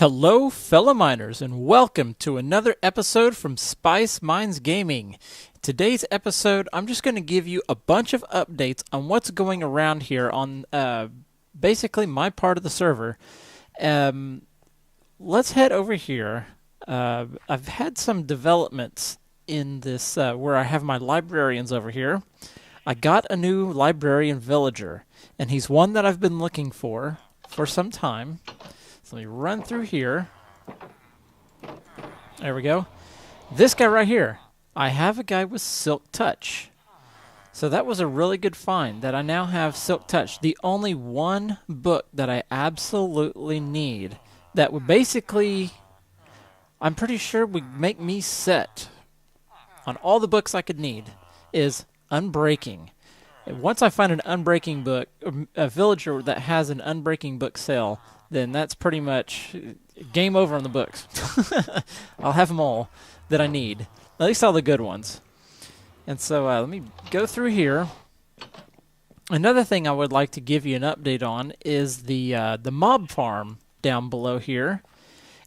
Hello, fellow miners, and welcome to another episode from Spice Mines Gaming. Today's episode, I'm just going to give you a bunch of updates on what's going around here on basically my part of the server. Let's head over here. I've had some developments in this where I have my librarians over here. I got a new librarian villager, and he's one that I've been looking for some time. So let me run through here. There we go. This guy right here. I have a guy with Silk Touch. So that was a really good find that I now have Silk Touch. The only one book that I absolutely need that would basically, I'm pretty sure would make me set on all the books I could need is Unbreaking. Once I find an Unbreaking book, a villager that has an Unbreaking book sale, then that's pretty much game over on the books. I'll have them all that I need, at least all the good ones. And so let me go through here. Another thing I would like to give you an update on is the mob farm down below here.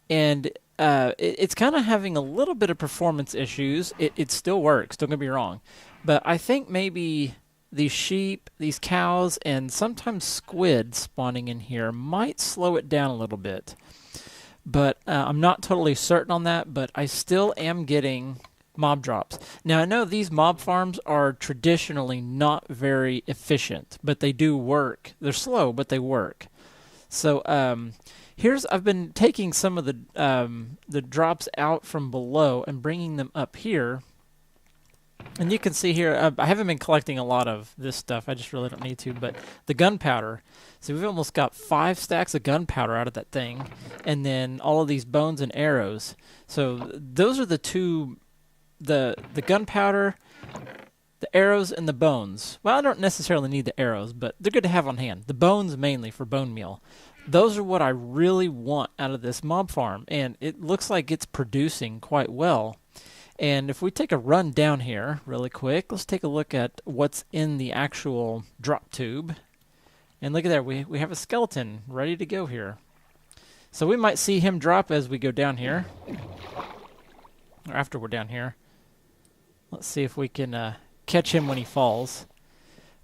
And it's kind of having a little bit of performance issues. It still works, don't get me wrong. But I think maybe these sheep, these cows, and sometimes squid spawning in here might slow it down a little bit. But I'm not totally certain on that, but I still am getting mob drops. Now, I know these mob farms are traditionally not very efficient, but they do work. They're slow, but they work. So I've been taking some of the drops out from below and bringing them up here. And you can see here, I haven't been collecting a lot of this stuff. I just really don't need to. But the gunpowder. So we've almost got 5 stacks of gunpowder out of that thing. And then all of these bones and arrows. So those are the two, the gunpowder, the arrows, and the bones. Well, I don't necessarily need the arrows, but they're good to have on hand. The bones mainly for bone meal. Those are what I really want out of this mob farm. And it looks like it's producing quite well. And if we take a run down here really quick, let's take a look at what's in the actual drop tube. And look at there, we have a skeleton ready to go here. So we might see him drop as we go down here. Or after we're down here. Let's see if we can catch him when he falls.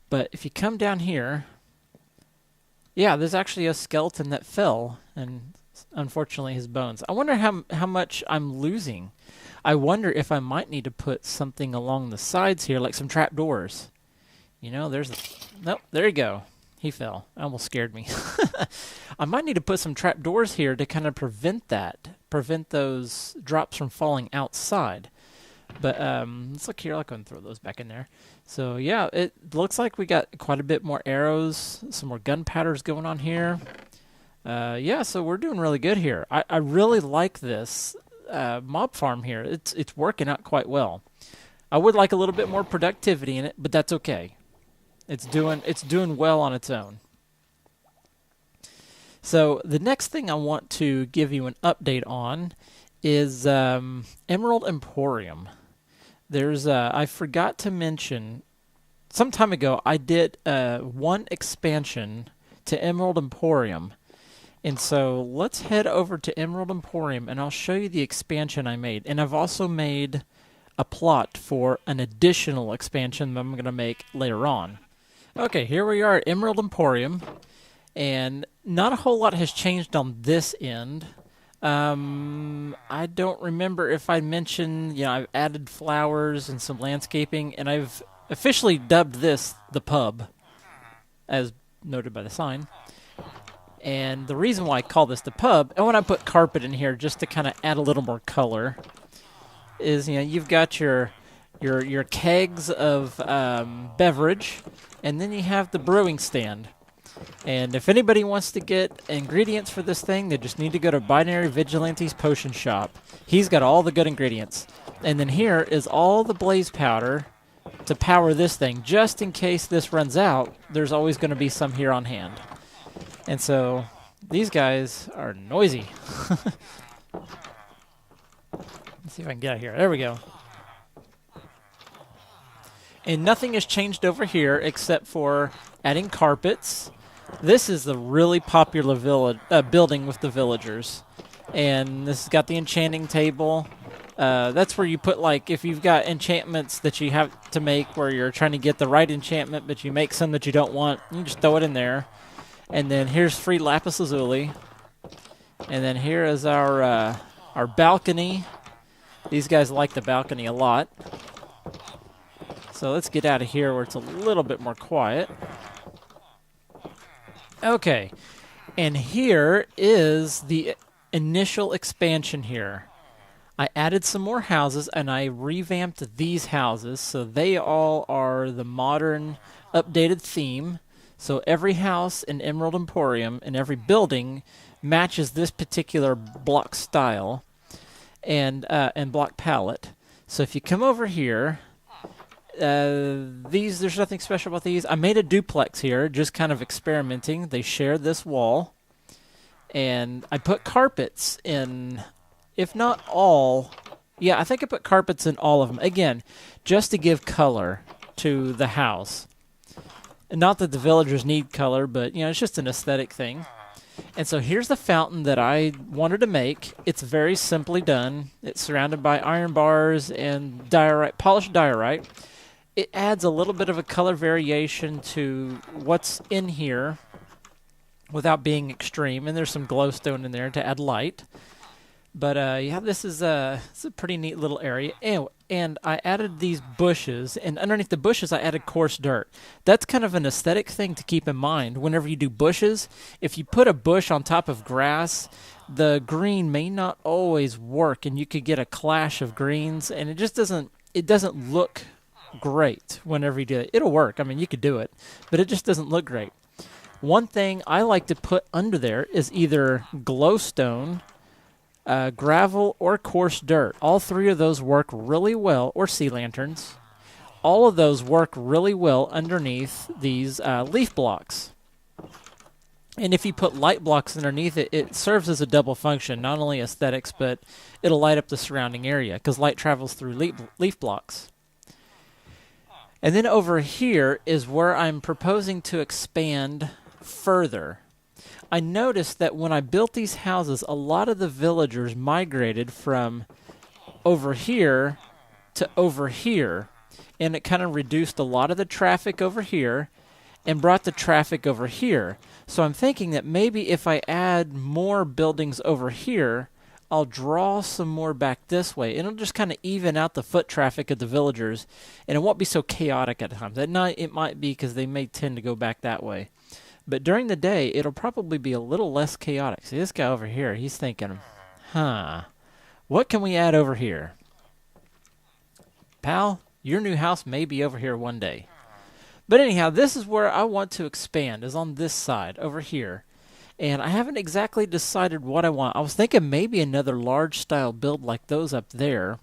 But if you come down here, yeah, there's actually a skeleton that fell. And unfortunately his bones. I wonder how much I'm losing. I wonder if I might need to put something along the sides here, like some trapdoors. You know, nope, there you go. He fell. Almost scared me. I might need to put some trapdoors here to kind of prevent those drops from falling outside. But let's look here. I'll go and throw those back in there. So yeah, it looks like we got quite a bit more arrows, some more gunpowders going on here. Yeah, so we're doing really good here. I really like this mob farm here. It's working out quite well. I would like a little bit more productivity in it, but that's okay. It's doing well on its own. So the next thing I want to give you an update on is Emerald Emporium. I forgot to mention some time ago I did one expansion to Emerald Emporium. And so let's head over to Emerald Emporium, and I'll show you the expansion I made. And I've also made a plot for an additional expansion that I'm going to make later on. Okay, here we are at Emerald Emporium, and not a whole lot has changed on this end. I don't remember if I mentioned, I've added flowers and some landscaping, and I've officially dubbed this the pub, as noted by the sign. And the reason why I call this the pub, and when I put carpet in here just to kind of add a little more color, is you've got your kegs of beverage, and then you have the brewing stand. And if anybody wants to get ingredients for this thing, they just need to go to Binary Vigilante's Potion Shop. He's got all the good ingredients. And then here is all the blaze powder to power this thing. Just in case this runs out, there's always going to be some here on hand. And so these guys are noisy. Let's see if I can get out here. There we go. And nothing has changed over here except for adding carpets. This is the really popular building with the villagers. And this has got the enchanting table. That's where you put, like, if you've got enchantments that you have to make where you're trying to get the right enchantment, but you make some that you don't want, you just throw it in there. And then here's free lapis lazuli. And then here is our balcony. These guys like the balcony a lot. So let's get out of here where it's a little bit more quiet. Okay, and here is the initial expansion here. I added some more houses, and I revamped these houses, so they all are the modern, updated theme. So every house in Emerald Emporium and every building matches this particular block style and block palette. So if you come over here, there's nothing special about these. I made a duplex here, just kind of experimenting. They share this wall. And I put carpets in, if not all, yeah, I think I put carpets in all of them. Again, just to give color to the house. And not that the villagers need color, but, it's just an aesthetic thing. And so here's the fountain that I wanted to make. It's very simply done. It's surrounded by iron bars and diorite, polished diorite. It adds a little bit of a color variation to what's in here without being extreme, and there's some glowstone in there to add light. But yeah, this is a pretty neat little area. And I added these bushes, and underneath the bushes I added coarse dirt. That's kind of an aesthetic thing to keep in mind. Whenever you do bushes, if you put a bush on top of grass, the green may not always work, and you could get a clash of greens, and it just doesn't look great whenever you do it. It'll work. I mean, you could do it, but it just doesn't look great. One thing I like to put under there is either glowstone, gravel, or coarse dirt. All three of those work really well, or sea lanterns. All of those work really well underneath these leaf blocks. And if you put light blocks underneath it, it serves as a double function, not only aesthetics, but it'll light up the surrounding area, because light travels through leaf blocks. And then over here is where I'm proposing to expand further. I noticed that when I built these houses, a lot of the villagers migrated from over here to over here, and it kind of reduced a lot of the traffic over here and brought the traffic over here. So I'm thinking that maybe if I add more buildings over here, I'll draw some more back this way, and it'll just kind of even out the foot traffic of the villagers, and it won't be so chaotic at times. At night, it might be because they may tend to go back that way. But during the day, it'll probably be a little less chaotic. See, this guy over here, he's thinking, what can we add over here? Pal, your new house may be over here one day. But anyhow, this is where I want to expand, is on this side, over here. And I haven't exactly decided what I want. I was thinking maybe another large-style build like those up there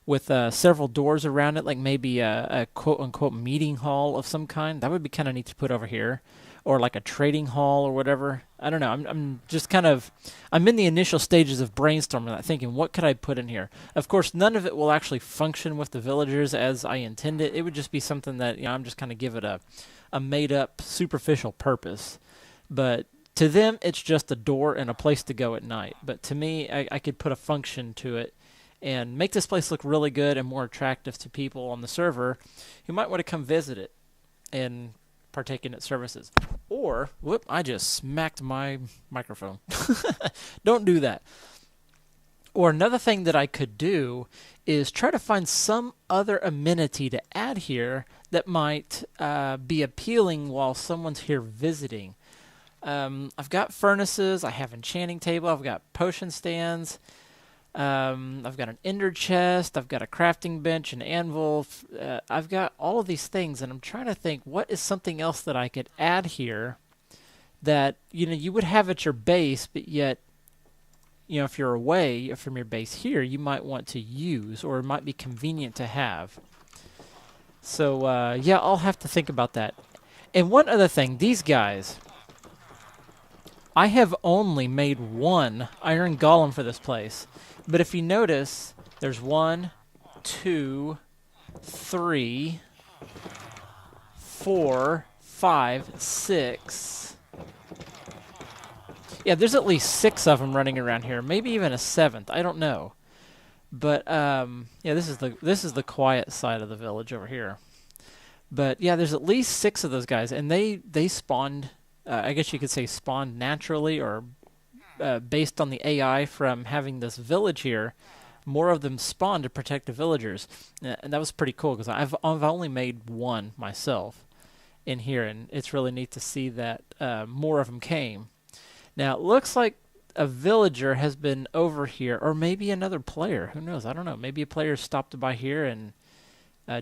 with several doors around it, like maybe a quote-unquote meeting hall of some kind. That would be kind of neat to put over here. Or like a trading hall or whatever. I don't know. I'm just kind of, I'm in the initial stages of brainstorming, thinking, what could I put in here? Of course, none of it will actually function with the villagers as I intend it. It would just be something that, I'm just kind of give it a made-up, superficial purpose. But to them, it's just a door and a place to go at night. But to me, I could put a function to it and make this place look really good and more attractive to people on the server who might want to come visit it and partake in its services. Or, whoop, I just smacked my microphone. Don't do that. Or another thing that I could do is try to find some other amenity to add here that might be appealing while someone's here visiting. I've got furnaces, I have enchanting table, I've got potion stands, I've got an ender chest, I've got a crafting bench, an anvil, I've got all of these things, and I'm trying to think what is something else that I could add here that, you would have at your base, but yet, if you're away from your base here, you might want to use, or it might be convenient to have. So, yeah, I'll have to think about that. And one other thing, these guys, I have only made one iron golem for this place. But if you notice, there's 1, 2, 3, 4, 5, 6. Yeah, there's at least 6 of them running around here. Maybe even a 7th. I don't know. But yeah, this is the quiet side of the village over here. But yeah, there's at least 6 of those guys, and they spawned. I guess you could say spawned naturally, or based on the AI from having this village here. More of them spawned to protect the villagers, and that was pretty cool because I've only made one myself in here, and it's really neat to see that more of them came. Now it looks like a villager has been over here, or maybe another player. Who knows? I don't know. Maybe a player stopped by here and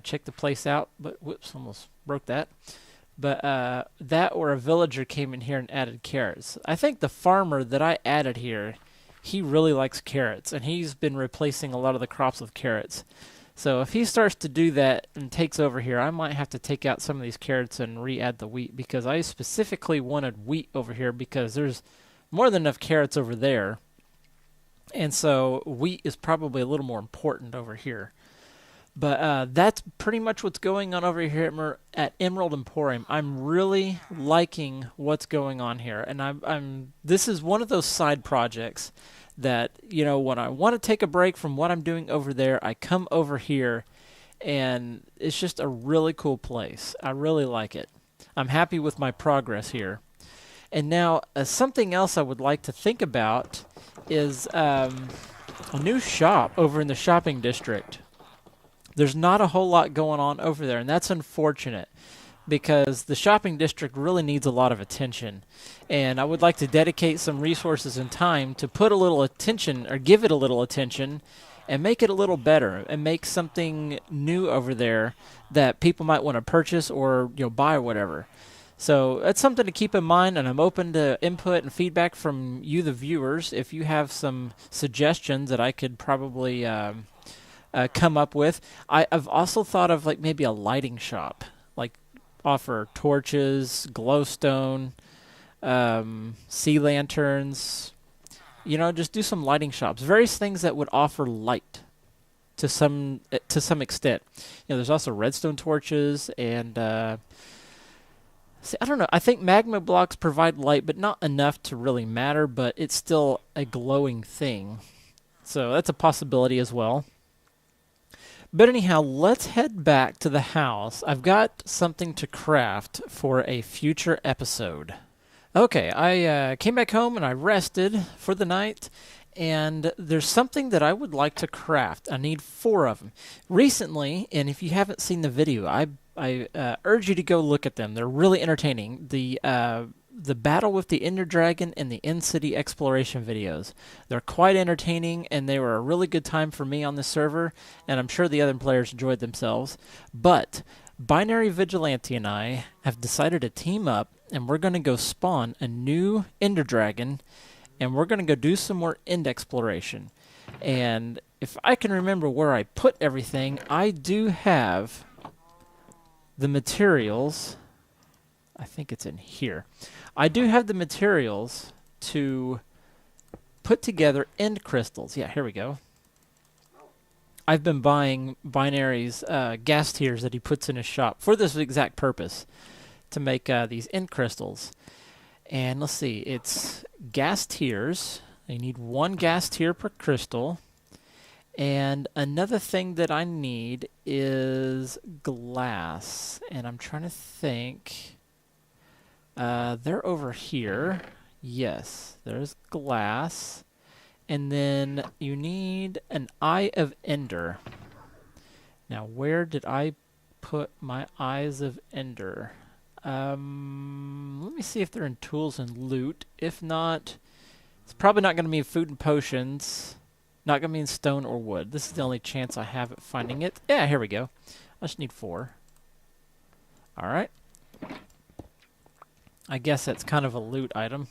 checked the place out. But whoops, almost broke that. But that or a villager came in here and added carrots. I think the farmer that I added here, he really likes carrots, and he's been replacing a lot of the crops with carrots. So if he starts to do that and takes over here, I might have to take out some of these carrots and re-add the wheat, because I specifically wanted wheat over here because there's more than enough carrots over there. And so wheat is probably a little more important over here. But that's pretty much what's going on over here at Emerald Emporium. I'm really liking what's going on here, and this is one of those side projects that, you know, when I want to take a break from what I'm doing over there, I come over here, and it's just a really cool place. I really like it. I'm happy with my progress here. And now something else I would like to think about is a new shop over in the shopping district. There's not a whole lot going on over there, and that's unfortunate because the shopping district really needs a lot of attention. And I would like to dedicate some resources and time to put a little attention, or give it a little attention, and make it a little better, and make something new over there that people might want to purchase or, you know, buy or whatever. So that's something to keep in mind, and I'm open to input and feedback from you, the viewers. If you have some suggestions that I could probably come up with. I've also thought of like maybe a lighting shop, like offer torches, glowstone, sea lanterns, you know, just do some lighting shops, various things that would offer light to some extent. You know, there's also redstone torches and I don't know. I think magma blocks provide light, but not enough to really matter, but it's still a glowing thing. So that's a possibility as well. But anyhow, let's head back to the house. I've got something to craft for a future episode. Okay, I came back home and I rested for the night, and there's something that I would like to craft. I need 4 of them. Recently, and if you haven't seen the video, I urge you to go look at them. They're really entertaining. The battle with the Ender Dragon and the in-city exploration videos. They're quite entertaining, and they were a really good time for me on the server, and I'm sure the other players enjoyed themselves. But Binary Vigilante and I have decided to team up, and we're going to go spawn a new Ender Dragon, and we're going to go do some more end exploration. And if I can remember where I put everything, I do have the materials. I think it's in here. I do have the materials to put together end crystals. Yeah, here we go. I've been buying Binary's gas tiers that he puts in his shop for this exact purpose, to make these end crystals. And let's see, it's gas tiers. You need 1 gas tier per crystal. And another thing that I need is glass. And I'm trying to think. They're over here. Yes, there's glass. And then you need an Eye of Ender. Now, where did I put my Eyes of Ender? Let me see if they're in tools and loot. If not, it's probably not going to be in food and potions. Not going to be in stone or wood. This is the only chance I have at finding it. Yeah, here we go. I just need 4. All right. I guess that's kind of a loot item.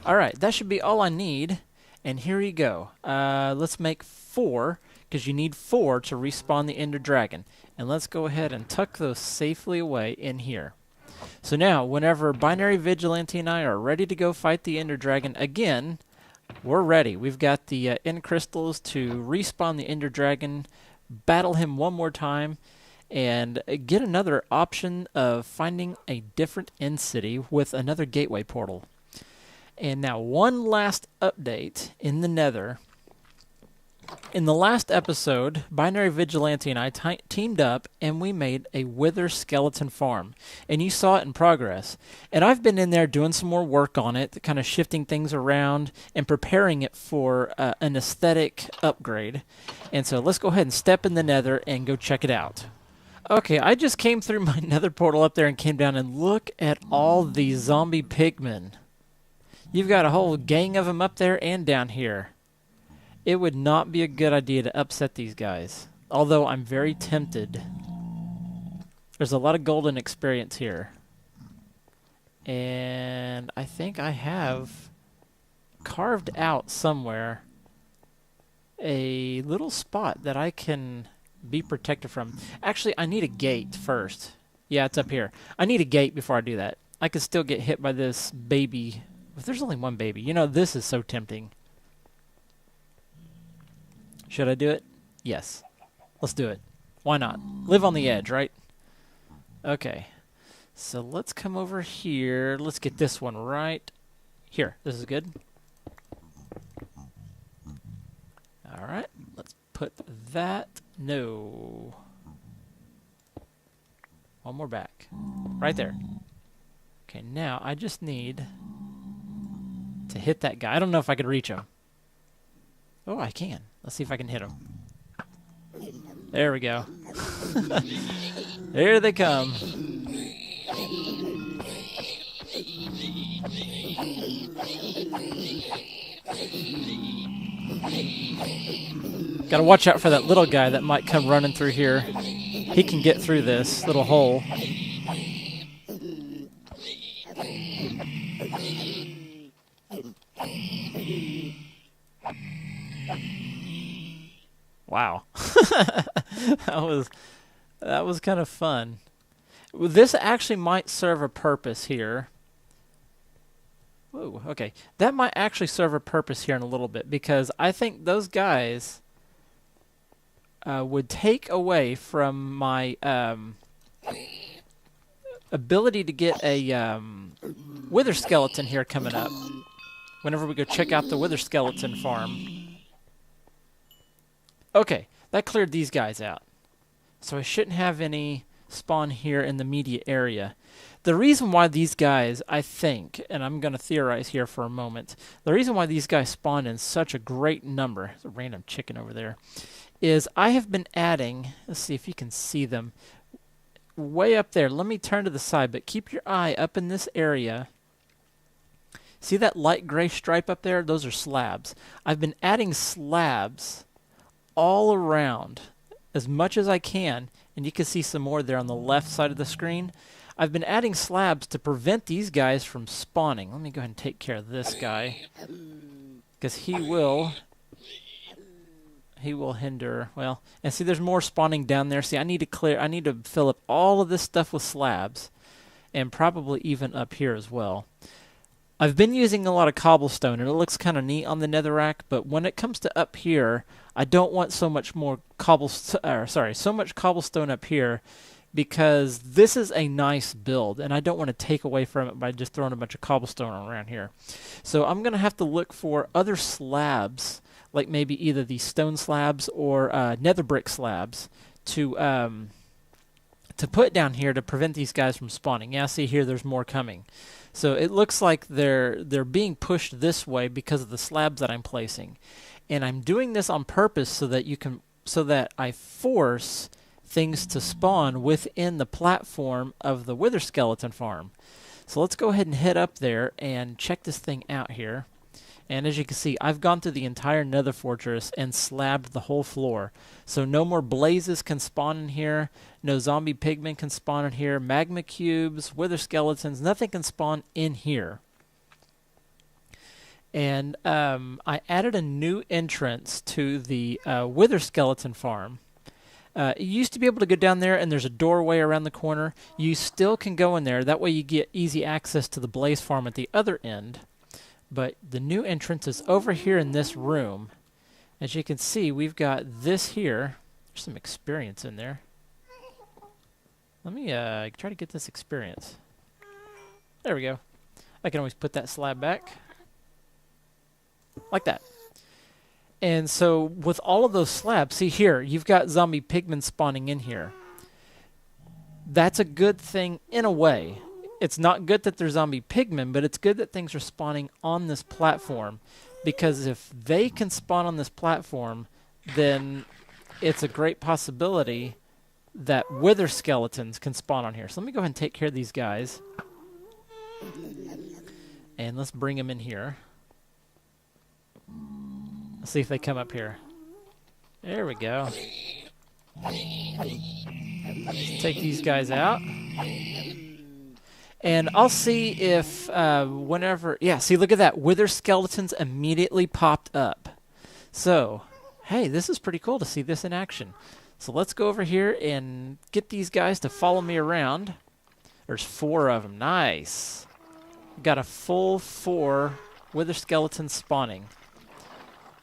All right, that should be all I need. And here you go. Let's make 4, because you need 4 to respawn the Ender Dragon. And let's go ahead and tuck those safely away in here. So now, whenever Binary Vigilante and I are ready to go fight the Ender Dragon again, we're ready. We've got the end crystals to respawn the Ender Dragon, battle him one more time, and get another option of finding a different end city with another gateway portal. And now one last update in the Nether. In the last episode, Binary Vigilante and I teamed up and we made a Wither skeleton farm. And you saw it in progress. And I've been in there doing some more work on it, kind of shifting things around and preparing it for an aesthetic upgrade. And so let's go ahead and step in the Nether and go check it out. Okay, I just came through my Nether portal up there and came down, and look at all these zombie pigmen. You've got a whole gang of them up there and down here. It would not be a good idea to upset these guys, although I'm very tempted. There's a lot of golden experience here. And I think I have carved out somewhere a little spot that I can be protected from. Actually, I need a gate first. Yeah, it's up here. I need a gate before I do that. I could still get hit by this baby. If there's only one baby. You know, this is so tempting. Should I do it? Yes. Let's do it. Why not? Live on the edge, right? Okay. So let's come over here. Let's get this one right here. This is good. All right. Let's put that. No. One more back. Right there. Okay, now I just need to hit that guy. I don't know if I could reach him. Oh, I can. Let's see if I can hit him. There we go. Here they come. Gotta watch out for that little guy that might come running through here. He can get through this little hole. Wow. that was kind of fun. This actually might serve a purpose here. Whoa, okay. That might actually serve a purpose here in a little bit, because I think those guys would take away from my ability to get a wither skeleton here coming up whenever we go check out the wither skeleton farm. Okay, that cleared these guys out. So I shouldn't have any spawn here in the immediate area. The reason why these guys, I think, and I'm going to theorize here for a moment, the reason why these guys spawned in such a great number, there's a random chicken over there, is I have been adding, let's see if you can see them, way up there. Let me turn to the side, but keep your eye up in this area. See that light gray stripe up there? Those are slabs. I've been adding slabs all around as much as I can, and you can see some more there on the left side of the screen. I've been adding slabs to prevent these guys from spawning. Let me go ahead and take care of this guy, because he will hinder, well, and see there's more spawning down there. See, I need to fill up all of this stuff with slabs, and probably even up here as well. I've been using a lot of cobblestone, and it looks kind of neat on the netherrack, but when it comes to up here, I don't want so much so much cobblestone up here, because this is a nice build, and I don't want to take away from it by just throwing a bunch of cobblestone around here. So I'm going to have to look for other slabs, like maybe either these stone slabs or nether brick slabs, to put down here to prevent these guys from spawning. Yeah, see here, there's more coming. So it looks like they're being pushed this way because of the slabs that I'm placing, and I'm doing this on purpose so that I force things to spawn within the platform of the wither skeleton farm. So let's go ahead and head up there and check this thing out here. And as you can see, I've gone through the entire nether fortress and slabbed the whole floor. So no more blazes can spawn in here. No zombie pigmen can spawn in here. Magma cubes, wither skeletons, nothing can spawn in here. And I added a new entrance to the wither skeleton farm. You used to be able to go down there and there's a doorway around the corner. You still can go in there. That way you get easy access to the blaze farm at the other end. But the new entrance is over here in this room. As you can see, we've got this here. There's some experience in there. Let me try to get this experience. There we go. I can always put that slab back. like that. And so with all of those slabs, see here, you've got zombie pigmen spawning in here. That's a good thing in a way. It's not good that they're zombie pigmen, but it's good that things are spawning on this platform, because if they can spawn on this platform, then it's a great possibility that wither skeletons can spawn on here. So let me go ahead and take care of these guys. And let's bring them in here. Let's see if they come up here. There we go. Let's take these guys out. And I'll see if whenever... Yeah, see, look at that. Wither skeletons immediately popped up. So, hey, this is pretty cool to see this in action. So let's go over here and get these guys to follow me around. There's 4 of them. Nice. Got a full 4 wither skeletons spawning.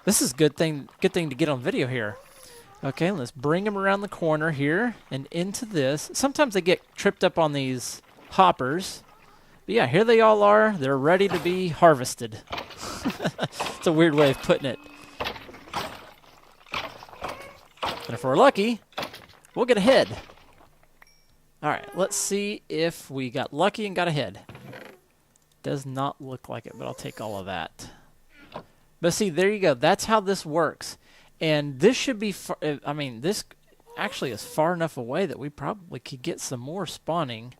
This is good thing to get on video here. Okay, let's bring them around the corner here and into this. Sometimes they get tripped up on these hoppers. But yeah, here they all are. They're ready to be harvested. It's a weird way of putting it. And if we're lucky, we'll get a head. All right, let's see if we got lucky and got a head. Does not look like it, but I'll take all of that. But see, there you go. That's how this works. And this should be, I mean, this actually is far enough away that we probably could get some more spawning.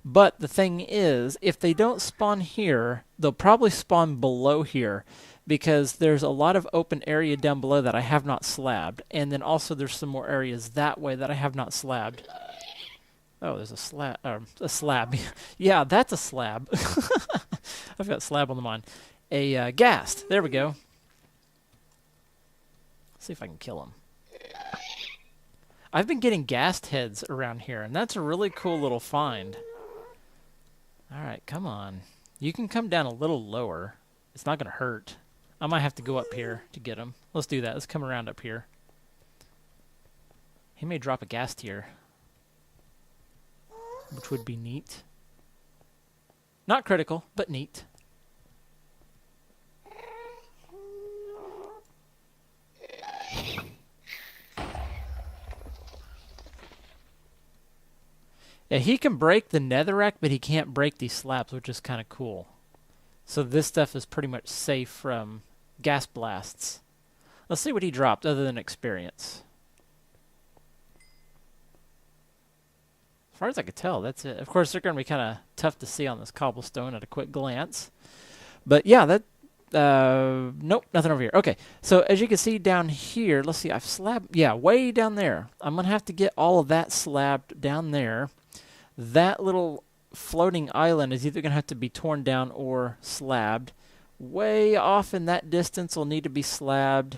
But the thing is, if they don't spawn here, they'll probably spawn below here, because there's a lot of open area down below that I have not slabbed. And then also there's some more areas that way that I have not slabbed. Oh, there's a slab. Yeah, that's a slab. I've got slab on the mind. A ghast. There we go. See if I can kill him. I've been getting ghast heads around here, and that's a really cool little find. Alright, come on. You can come down a little lower. It's not going to hurt. I might have to go up here to get him. Let's do that. Let's come around up here. He may drop a ghast here, which would be neat. Not critical, but neat. Yeah, he can break the netherrack, but he can't break these slabs, which is kind of cool. So this stuff is pretty much safe from gas blasts. Let's see what he dropped other than experience. As far as I could tell, that's it. Of course, they're going to be kind of tough to see on this cobblestone at a quick glance. But yeah, that... nope, nothing over here. Okay, so as you can see down here, let's see, I've slabbed... Yeah, way down there. I'm going to have to get all of that slabbed down there. That little floating island is either going to have to be torn down or slabbed. Way off in that distance will need to be slabbed.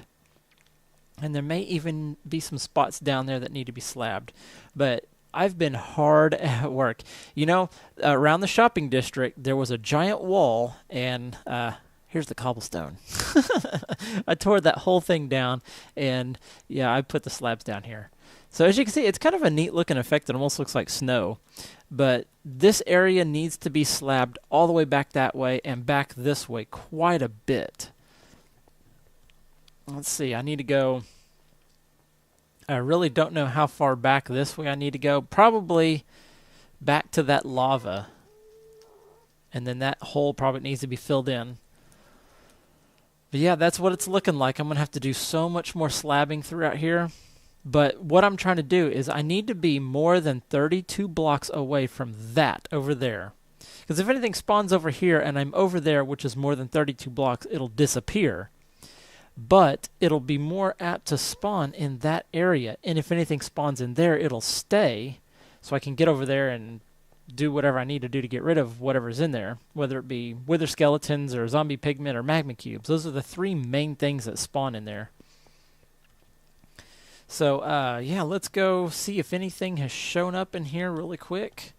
And there may even be some spots down there that need to be slabbed. But I've been hard at work. You know, around the shopping district, there was a giant wall, and here's the cobblestone. I tore that whole thing down, and yeah, I put the slabs down here. So as you can see, it's kind of a neat looking effect. It almost looks like snow. But this area needs to be slabbed all the way back that way and back this way quite a bit. Let's see, I need to go... I really don't know how far back this way I need to go. Probably back to that lava. And then that hole probably needs to be filled in. But yeah, that's what it's looking like. I'm going to have to do so much more slabbing throughout here. But what I'm trying to do is I need to be more than 32 blocks away from that over there. Because if anything spawns over here and I'm over there, which is more than 32 blocks, it'll disappear. But it'll be more apt to spawn in that area. And if anything spawns in there, it'll stay. So I can get over there and do whatever I need to do to get rid of whatever's in there. Whether it be wither skeletons or zombie pigmen or magma cubes. Those are the 3 main things that spawn in there. So, yeah, let's go see if anything has shown up in here really quick.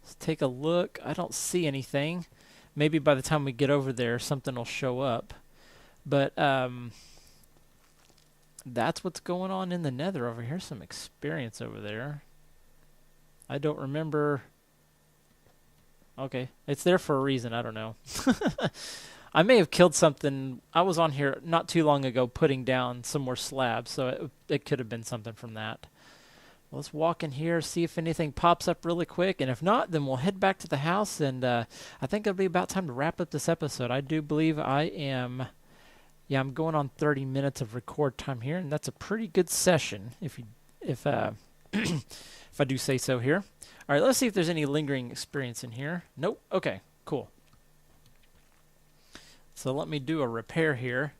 Let's take a look. I don't see anything. Maybe by the time we get over there, something will show up. But that's what's going on in the nether over here. Some experience over there. I don't remember. Okay, it's there for a reason. I don't know. I may have killed something. I was on here not too long ago putting down some more slabs, so it could have been something from that. Let's walk in here, see if anything pops up really quick, and if not, then we'll head back to the house, and I think it'll be about time to wrap up this episode. I do believe I'm going on 30 minutes of record time here, and that's a pretty good session, if if I do say so here. All right, let's see if there's any lingering experience in here. Nope. Okay, cool. So let me do a repair here.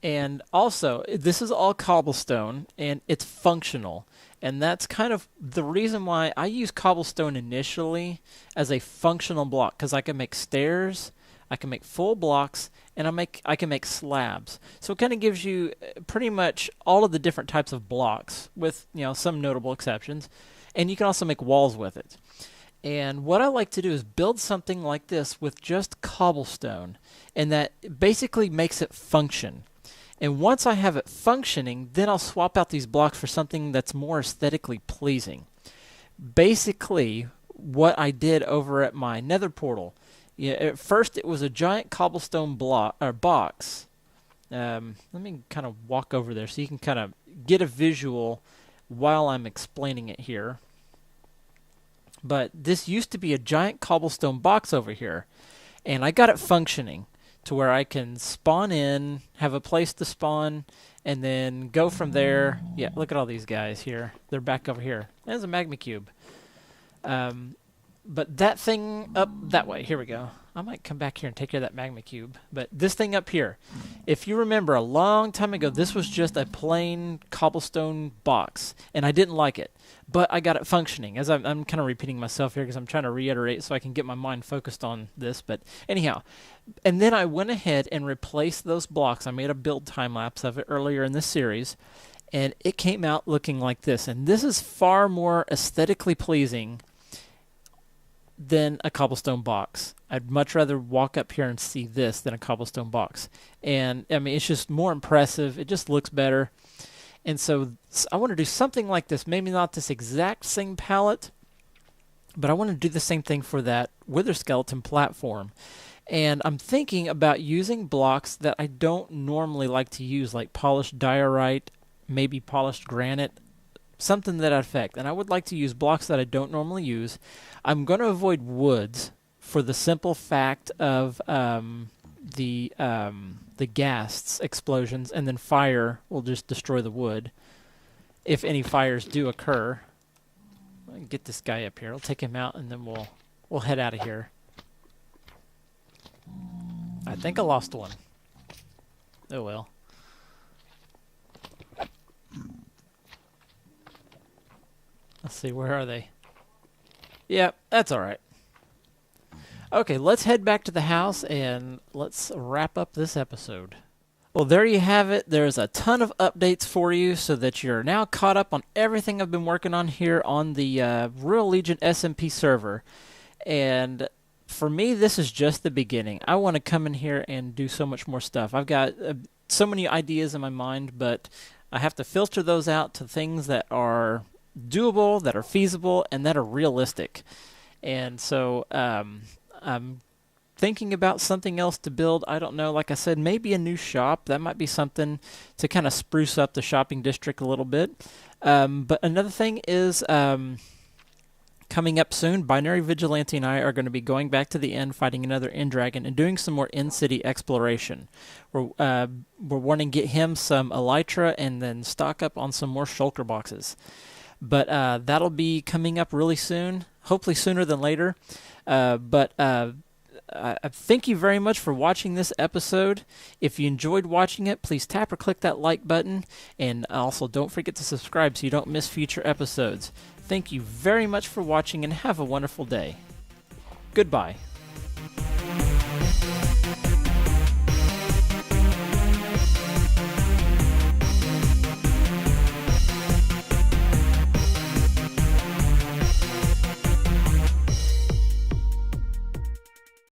And also, this is all cobblestone, and it's functional. And that's kind of the reason why I use cobblestone initially as a functional block, because I can make stairs, I can make full blocks, and I can make slabs. So it kind of gives you pretty much all of the different types of blocks, with some notable exceptions. And you can also make walls with it. And what I like to do is build something like this with just cobblestone, and that basically makes it function. And once I have it functioning, then I'll swap out these blocks for something that's more aesthetically pleasing. Basically, what I did over at my nether portal, at first it was a giant cobblestone block or box. Let me kind of walk over there so you can kind of get a visual while I'm explaining it here. But this used to be a giant cobblestone box over here, and I got it functioning to where I can spawn in, have a place to spawn, and then go from there. Yeah, look at all these guys here. They're back over here. There's a magma cube. But that thing up that way, here we go. I might come back here and take care of that magma cube. But this thing up here, if you remember a long time ago, this was just a plain cobblestone box, and I didn't like it. But I got it functioning. As I'm kind of repeating myself here because I'm trying to reiterate so I can get my mind focused on this. But anyhow, and then I went ahead and replaced those blocks. I made a build time lapse of it earlier in this series, and it came out looking like this. And this is far more aesthetically pleasing than a cobblestone box. I'd much rather walk up here and see this than a cobblestone box. And I mean, it's just more impressive. It just looks better. And so I want to do something like this. Maybe not this exact same palette, but I want to do the same thing for that wither skeleton platform. And I'm thinking about using blocks that I don't normally like to use, like polished diorite, maybe polished granite, something that affect. And I would like to use blocks that I don't normally use. I'm going to avoid woods for the simple fact of the ghasts explosions, and then fire will just destroy the wood if any fires do occur. I'll get this guy up here. I'll take him out, and then we'll head out of here. I think I lost one. Oh well. Let's see, where are they? Yep, that's all right. Okay, let's head back to the house and let's wrap up this episode. Well, there you have it. There's a ton of updates for you so that you're now caught up on everything I've been working on here on the Royal Legion SMP server. And for me, this is just the beginning. I want to come in here and do so much more stuff. I've got so many ideas in my mind, but I have to filter those out to things that are doable, that are feasible, and that are realistic. And so I'm thinking about something else to build. I don't know, like I said, maybe a new shop. That might be something to kind of spruce up the shopping district a little bit. But another thing is coming up soon, Binary Vigilante and I are going to be going back to the end, fighting another end dragon, and doing some more in-city exploration. We're wanting to get him some elytra and then stock up on some more shulker boxes. But that'll be coming up really soon, hopefully sooner than later. Thank you very much for watching this episode. If you enjoyed watching it, please tap or click that like button. And also don't forget to subscribe so you don't miss future episodes. Thank you very much for watching and have a wonderful day. Goodbye.